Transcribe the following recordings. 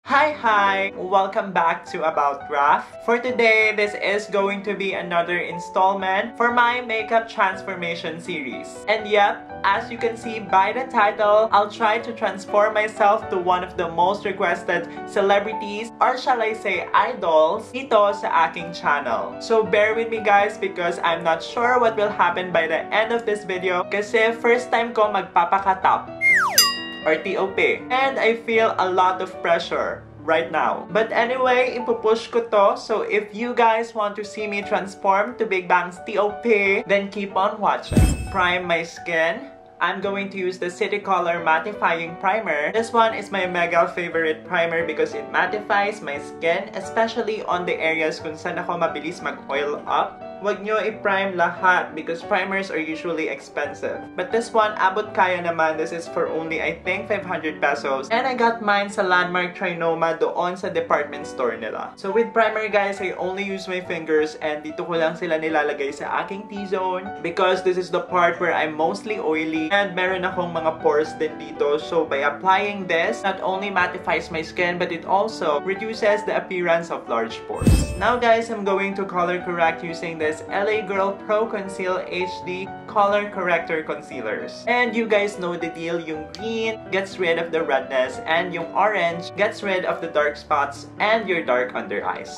Hi! Welcome back to About Raf. For today, this is going to be another installment for my makeup transformation series. And yep, as you can see by the title, I'll try to transform myself to one of the most requested celebrities, or shall I say idols, dito sa aking channel. So bear with me guys because I'm not sure what will happen by the end of this video kasi first time ko magpapakatap or TOP. And I feel a lot of pressure right now. But anyway, ipupush ko to. So if you guys want to see me transform to Big Bang's TOP, then keep on watching. Prime my skin. I'm going to use the City Color Mattifying Primer. This one is my mega favorite primer because it mattifies my skin, especially on the areas kung saan ako mabilis mag-oil up. Huwag nyo i-prime lahat because primers are usually expensive. But this one, abot kaya naman. This is for only, I think, 500 pesos. And I got mine sa Landmark Trinoma doon sa department store nila. So with primer guys, I only use my fingers and dito ko lang sila nilalagay sa aking T-zone because this is the part where I'm mostly oily and meron akong mga pores din dito. So by applying this, not only mattifies my skin but it also reduces the appearance of large pores. Now guys, I'm going to color correct using this LA Girl Pro Conceal HD Color Corrector Concealers. And you guys know the deal, yung green gets rid of the redness and yung orange gets rid of the dark spots and your dark under eyes.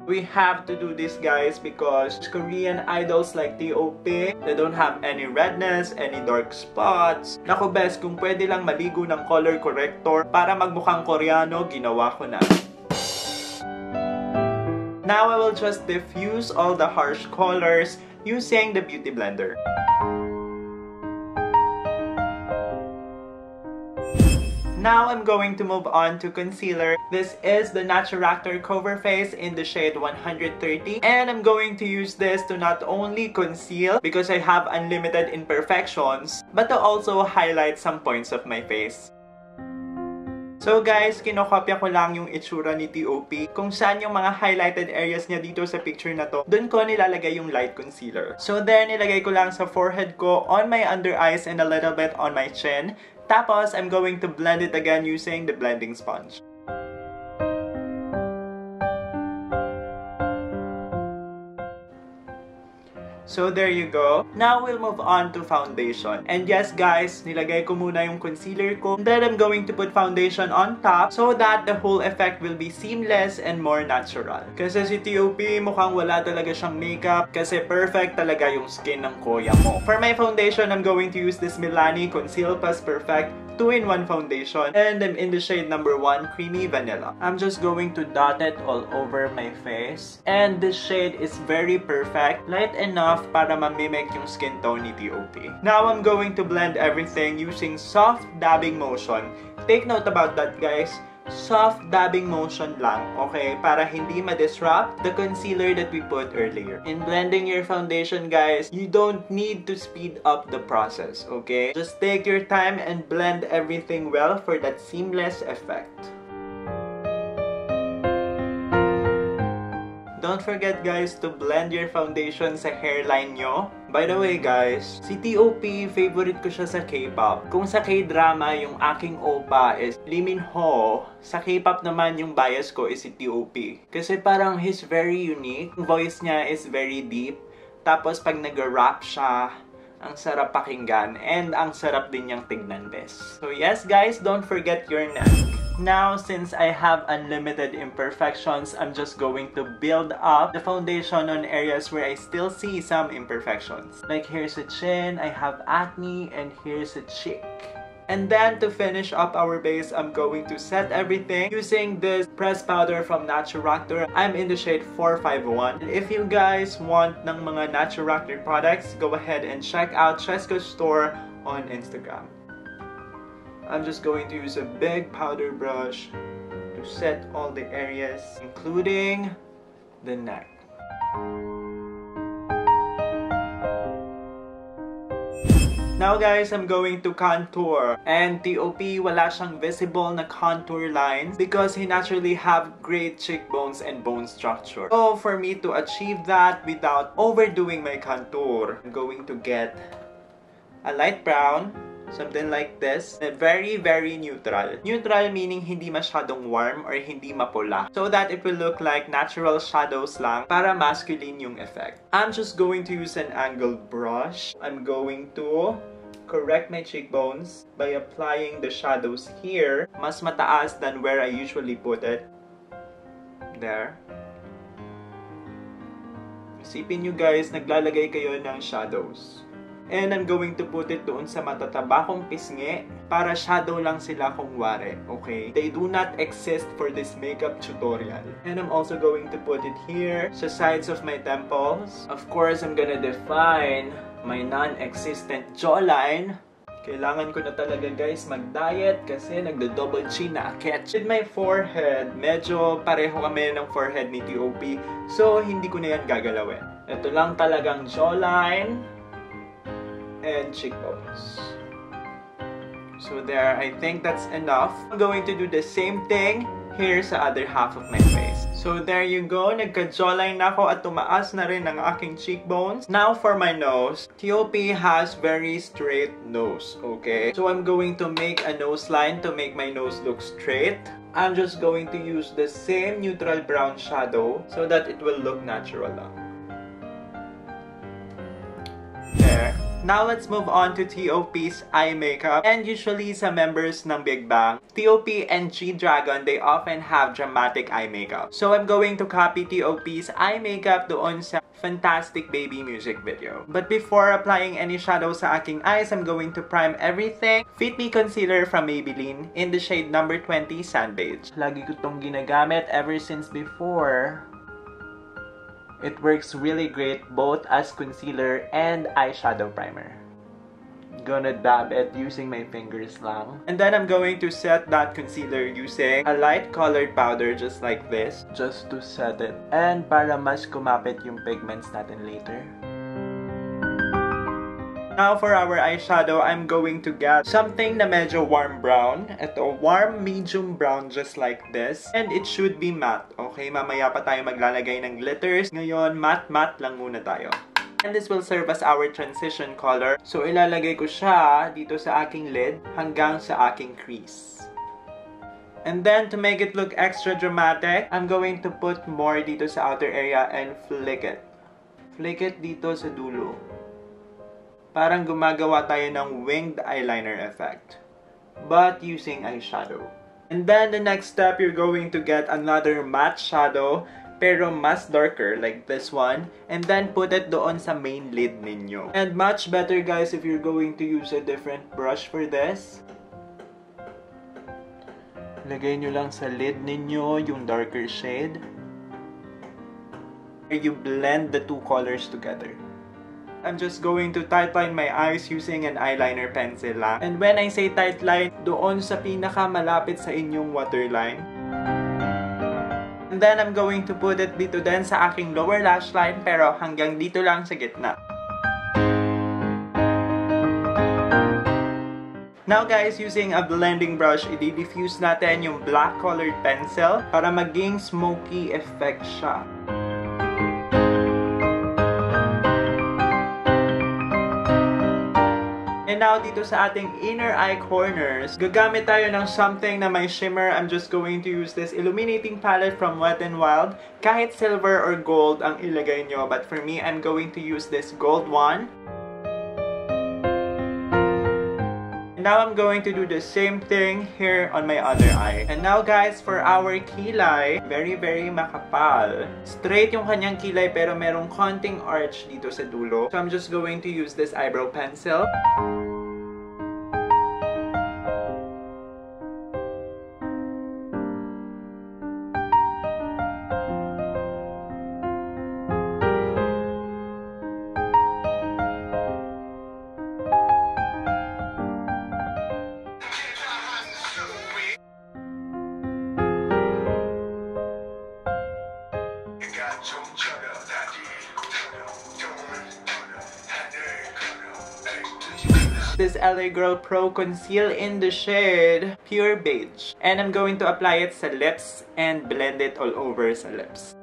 We have to do this guys because Korean idols like TOP, they don't have any redness, any dark spots. Naku best, kung pwede lang maligo ng color corrector para magmukhang Koreano, ginawa ko na. Now I will just diffuse all the harsh colors using the Beauty Blender. Now I'm going to move on to concealer. This is the Naturactor Cover Face in the shade 130. And I'm going to use this to not only conceal because I have unlimited imperfections, but to also highlight some points of my face. So guys, kinokopya ko lang yung itsura ni TOP. Kung saan yung mga highlighted areas niya dito sa picture na to, dun ko nilalagay yung light concealer. So there, nilagay ko lang sa forehead ko, on my under eyes, and a little bit on my chin. Tapos, I'm going to blend it again using the blending sponge. So there you go. Now we'll move on to foundation. And yes guys, nilagay ko muna yung concealer ko. And then I'm going to put foundation on top so that the whole effect will be seamless and more natural. Kasi si TOP mukhang wala talaga siyang makeup kasi perfect talaga yung skin ng kuya mo. For my foundation, I'm going to use this Milani Conceal Plus Perfect 2-in-1 foundation and I'm in the shade number 1 Creamy Vanilla. I'm just going to dot it all over my face and this shade is very perfect, light enough para mamimic yung skin tone ni TOP. Now I'm going to blend everything using soft dabbing motion. Take note about that guys. Soft dabbing motion lang, okay? Para hindi ma-disrupt the concealer that we put earlier. In blending your foundation, guys, you don't need to speed up the process, okay? Just take your time and blend everything well for that seamless effect. Don't forget guys to blend your foundation sa hairline nyo. By the way guys, si TOP, favorite ko siya sa K-pop. Kung sa K-drama, yung aking oppa is Lee Min-ho. Sa K-pop naman, yung bias ko is si TOP. Kasi parang he's very unique. Yung voice niya is very deep. Tapos pag nag-rap siya, ang sarap pakinggan. And ang sarap din niyang tignan best. So yes guys, don't forget your neck. Now, since I have unlimited imperfections, I'm just going to build up the foundation on areas where I still see some imperfections. Like here's a chin, I have acne, and here's a cheek. And then to finish up our base, I'm going to set everything using this pressed powder from Naturactor. I'm in the shade 451. And if you guys want ng mga Naturactor products, go ahead and check out Chesco Store on Instagram. I'm just going to use a big powder brush to set all the areas, including the neck. Now guys, I'm going to contour. And TOP, wala siyang visible na contour lines because he naturally have great cheekbones and bone structure. So for me to achieve that without overdoing my contour, I'm going to get a light brown, something like this. Very, very neutral. Neutral meaning hindi masyadong warm or hindi mapula. So that it will look like natural shadows lang para masculine yung effect. I'm just going to use an angled brush. I'm going to correct my cheekbones by applying the shadows here. Mas mataas than where I usually put it. There. Isipin nyo guys, naglalagay kayo ng shadows. And I'm going to put it doon sa matataba kong pisngi para shadow lang sila kung wari, okay? They do not exist for this makeup tutorial. And I'm also going to put it here sa sides of my temples. Of course, I'm gonna define my non-existent jawline. Kailangan ko na talaga guys mag-diet kasi nagdo-double chin na akit. With my forehead, medyo pareho kami ng forehead ni T.O.P. So, hindi ko na yan gagalawin. Ito lang talagang jawline and cheekbones. So there, I think that's enough. I'm going to do the same thing here sa other half of my face. So there you go, nagka-jawline na ako at tumaas na rin ang aking cheekbones. Now for my nose, T.O.P. has very straight nose, okay? So I'm going to make a nose line to make my nose look straight. I'm just going to use the same neutral brown shadow so that it will look natural lang. There. Now let's move on to T.O.P.'s eye makeup. And usually sa members ng Big Bang, T.O.P. and G-Dragon, they often have dramatic eye makeup. So I'm going to copy T.O.P.'s eye makeup doon sa Fantastic Baby music video. But before applying any shadow sa aking eyes, I'm going to prime everything. Fit Me Concealer from Maybelline in the shade number 20 Sand Beige. Lagi ko itong ginagamit ever since before. It works really great both as concealer and eyeshadow primer. Gonna dab it using my fingers lang. And then I'm going to set that concealer using a light colored powder just like this. Just to set it. And para mas kumapit yung pigments natin later. Now for our eyeshadow, I'm going to get something na medyo warm brown. Ito, warm medium brown just like this. And it should be matte, okay? Mamaya pa tayo maglalagay ng glitters. Ngayon, matte lang muna tayo. And this will serve as our transition color. So ilalagay ko siya dito sa aking lid hanggang sa aking crease. And then to make it look extra dramatic, I'm going to put more dito sa outer area and flick it. Flick it dito sa dulo. Parang gumagawa tayo ng winged eyeliner effect, but using eyeshadow. And then the next step, you're going to get another matte shadow, pero mas darker, like this one, and then put it doon sa main lid ninyo. And much better guys if you're going to use a different brush for this. Lagay nyo lang sa lid ninyo yung darker shade. You blend the two colors together. I'm just going to tightline my eyes using an eyeliner pencil lang. And when I say tightline, doon sa pinaka-malapit sa inyong waterline. And then I'm going to put it dito din sa aking lower lash line, pero hanggang dito lang sa gitna. Now guys, using a blending brush, i-diffuse natin yung black colored pencil para maging smoky effect siya. And now, dito sa ating inner eye corners, gagamit tayo ng something na may shimmer. I'm just going to use this illuminating palette from Wet n Wild. Kahit silver or gold ang ilagay nyo, but for me, I'm going to use this gold one. And now, I'm going to do the same thing here on my other eye. And now, guys, for our kilay, very makapal. Straight yung kanyang kilay, pero merong konting arch dito sa dulo. So, I'm just going to use this eyebrow pencil. This LA Girl Pro Conceal in the shade Pure Beige. And I'm going to apply it sa lips and blend it all over sa lips.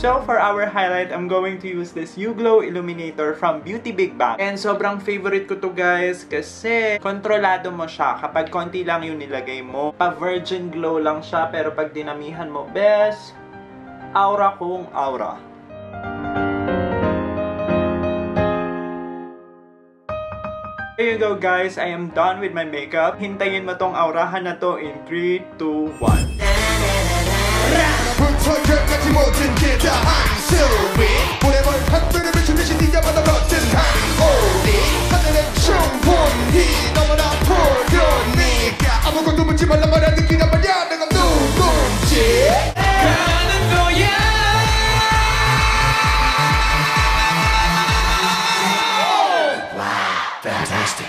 So for our highlight, I'm going to use this YouGlow Illuminator from Beauty Big Bang. And sobrang favorite ko to guys kasi kontrolado mo siya. Kapag konti lang yung nilagay mo, pa-virgin glow lang siya. Pero pag dinamihan mo, best, aura kong aura. There you go guys, I am done with my makeup. Hintayin mo tong aurahan na to in 3, 2, 1. Fantastic.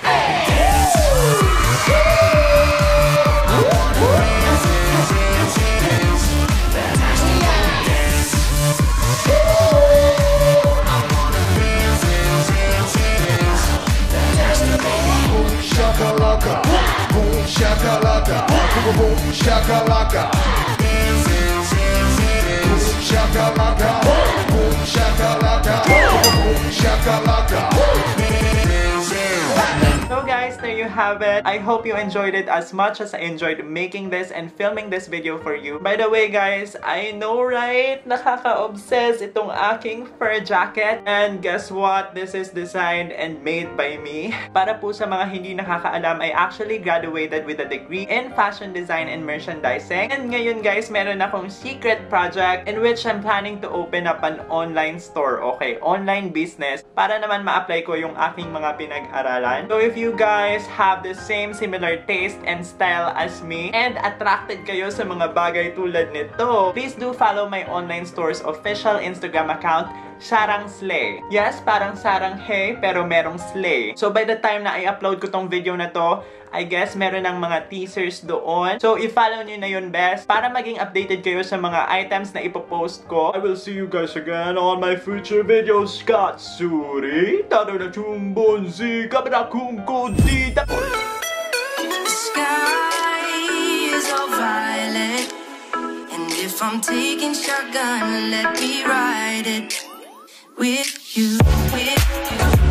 Shakalaka, boom shakalaka, boom shakalaka, shakalaka, boom shakalaka, boom shakalaka. So guys, there you have it. I hope you enjoyed it as much as I enjoyed making this and filming this video for you. By the way guys, I know right? Nakaka-obsess itong aking fur jacket. And guess what? This is designed and made by me. Para po sa mga hindi nakakaalam, I actually graduated with a degree in fashion design and merchandising. And ngayon guys, meron akong secret project in which I'm planning to open up an online store. Okay, online business. Para naman ma-apply ko yung aking mga pinag-aralan. So if you guys have the same similar taste and style as me and attracted kayo sa mga bagay tulad nito, please do follow my online store's official Instagram account, Sarang Slay. Yes, parang Sarang Hey, pero merong Slay. So by the time na i-upload ko tong video na to, I guess meron ng mga teasers doon. So i-follow nyo na yun best para maging updated kayo sa mga items na ipopost ko. I will see you guys again on my future videos. Katsuri, taro na chumbonzi, kabra kung kodita. The sky is all violet, and if I'm taking shotgun, let me ride it with you, with you.